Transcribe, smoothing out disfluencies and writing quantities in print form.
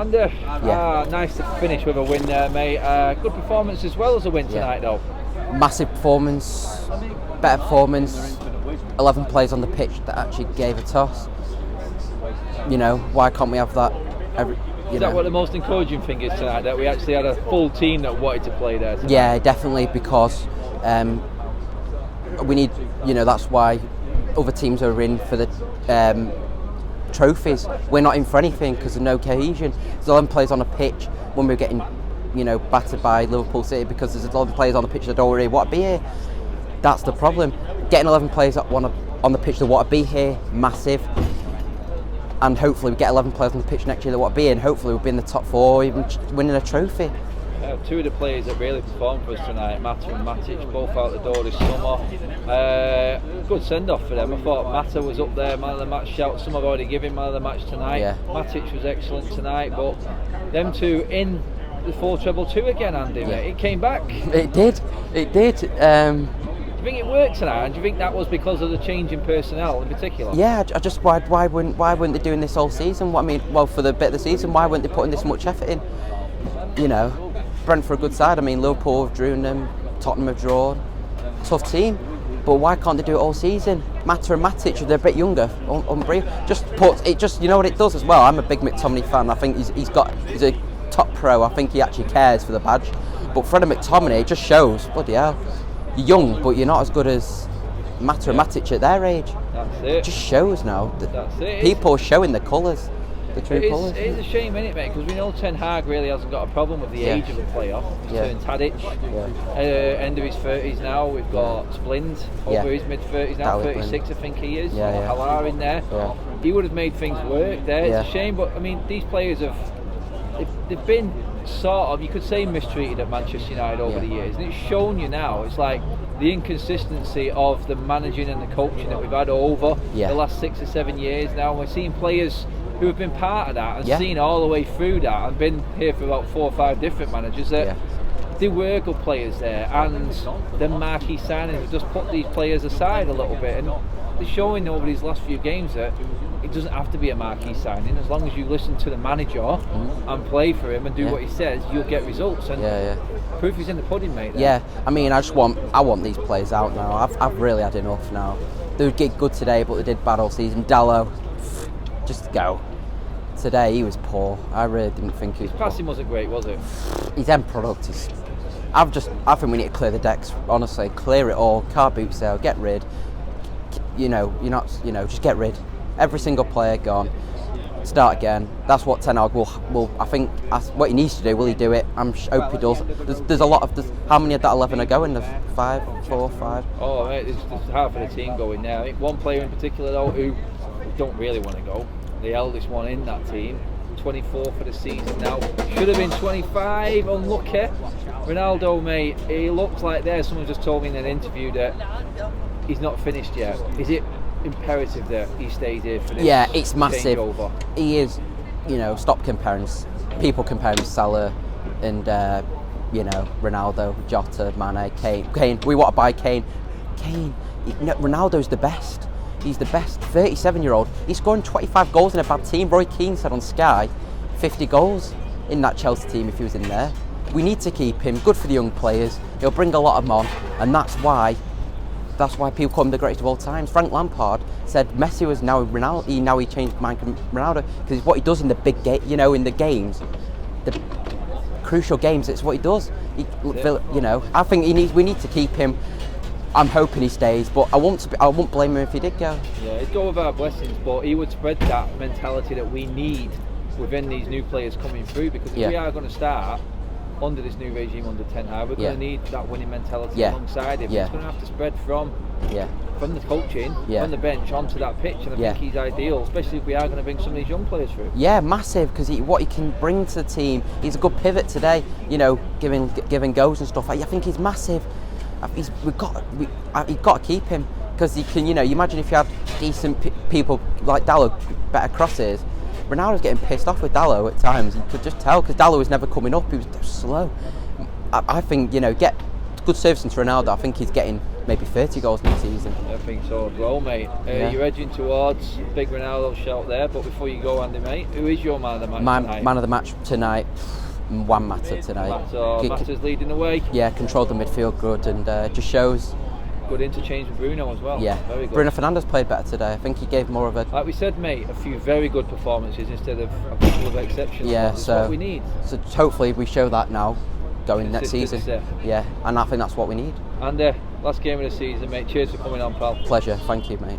Andy, nice to finish with a win there, mate. Good performance as well as a win tonight, though. Massive performance, better performance. 11 players on the pitch that actually gave a toss. You know, why can't we have that? Is that what the most encouraging thing is tonight? That we actually had a full team that wanted to play there tonight? Yeah, definitely, because we need. You know, that's why other teams are in for the trophies. We're not in for anything because there's no cohesion. There's 11 players on a pitch when we're getting, you know, battered by Liverpool City because there's 11 players on the pitch that don't really want to be here. That's the problem. Getting 11 players that want to, on the pitch that want to be here, massive. And hopefully we get 11 players on the pitch next year that want to be here, and hopefully we'll be in the top 4, even winning a trophy. Two of the players that really performed for us tonight, Mata and Matic, both out the door this summer. Good send-off for them. I thought Mata was up there, man of the match shout. Some have already given man of the match tonight. Yeah. Matic was excellent tonight, but them two in the 4 treble 2 again, Andy. Yeah. It came back. It did. It did. Do you think it worked tonight? And do you think that was because of the change in personnel in particular? Yeah, I just why weren't they doing this all season? What I mean, well, for the bit of the season, why weren't they putting this much effort in? You know, Brentford a good side. I mean, Liverpool have drawn them, Tottenham have drawn. Tough team, but why can't they do it all season? Mata and Matic, they're a bit younger. Unreal. Just you know what it does as well. I'm a big McTominay fan. I think he's a top pro. I think he actually cares for the badge. But Freddie McTominay, it just shows. Bloody hell. You're young, but you're not as good as Mata and Matic at their age. That's it. It just shows now. That's it. People are showing the colours, the true colours. It is a shame, isn't it, mate? Because we know Ten Hag really hasn't got a problem with the age of a player. He's turned Tadic. End of his 30s now. We've got Splind over his mid-30s now. 36, I think he is. Halar in there. Yeah. He would have made things work there. It's a shame, but I mean, these players they've been sort of, you could say, mistreated at Manchester United over the years, and it's shown you now. It's like the inconsistency of the managing and the coaching that we've had over the last 6 or 7 years now. And we're seeing players who have been part of that and seen all the way through that and been here for about 4 or 5 different managers that they were good players there, and the marquee signings have just put these players aside a little bit, and they're showing over these last few games that it doesn't have to be a marquee signing. As long as you listen to the manager and play for him and do what he says, you'll get results. And proof is in the pudding, mate. Yeah, I mean, I want these players out now. I've really had enough now. They did good today, but they did bad all season. Dallo, just go. Today he was poor. I really didn't think he was. His passing wasn't great, was it? His end product is. I think we need to clear the decks. Honestly, clear it all. Car boot sale. Get rid. You know, you're not. You know, just get rid. Every single player gone. Start again. That's what Ten Hag will. I think what he needs to do. Will he do it? I hope he does. There's a lot of. How many of that 11 are going? There's 4, 5. Oh, mate, there's half of the team going now. I think one player in particular though who don't really want to go. The eldest one in that team, 24 for the season now. Should have been 25. Unlucky. Ronaldo, mate. He looks like there. Someone just told me in an interview that he's not finished yet. Is it imperative that he stays here for this? Yeah, it's massive. Changeover? He is. You know, stop comparing. People comparing Salah and Ronaldo, Jota, Mane, Kane. We want to buy Kane. Ronaldo's the best. He's the best. 37-year-old. He's scoring 25 goals in a bad team. Roy Keane said on Sky, 50 goals in that Chelsea team if he was in there. We need to keep him. Good for the young players. He'll bring a lot of them on, and that's why people call him the greatest of all times. Frank Lampard said Messi was now Ronaldo. He changed Ronaldo because what he does in the big game, in the games, the crucial games. It's what he does. I think we need to keep him. I'm hoping he stays, but I won't blame him if he did go. Yeah, he'd go with our blessings, but he would spread that mentality that we need within these new players coming through, because if we are going to start under this new regime under Ten Hag, we're going to need that winning mentality alongside him. It's going to have to spread from the coaching, from the bench onto that pitch, and I think he's ideal, especially if we are going to bring some of these young players through. Yeah, massive, because what he can bring to the team, he's a good pivot today, giving goals and stuff. I think he's massive. You've got to keep him, because you can, you imagine if you had decent people like Dallo, better crosses. Ronaldo's getting pissed off with Dallo at times. You could just tell, because Dallo was never coming up. He was slow. I think, get good service into Ronaldo. I think he's getting maybe 30 goals next season. I think so as well, mate. You're edging towards big Ronaldo shout there, but before you go, Andy, mate, who is your man of the match tonight? Man of the match tonight, Juan Mata tonight. Mata's leading the way. Yeah, controlled the midfield good, and just shows. Good interchange with Bruno as well. Yeah, very good. Bruno Fernandes played better today. I think he gave more of a... Like we said, mate, a few very good performances instead of a couple of exceptions. Yeah, that's what we need. So hopefully we show that now, going next season. Yeah, and I think that's what we need. And last game of the season, mate. Cheers for coming on, pal. Pleasure. Thank you, mate.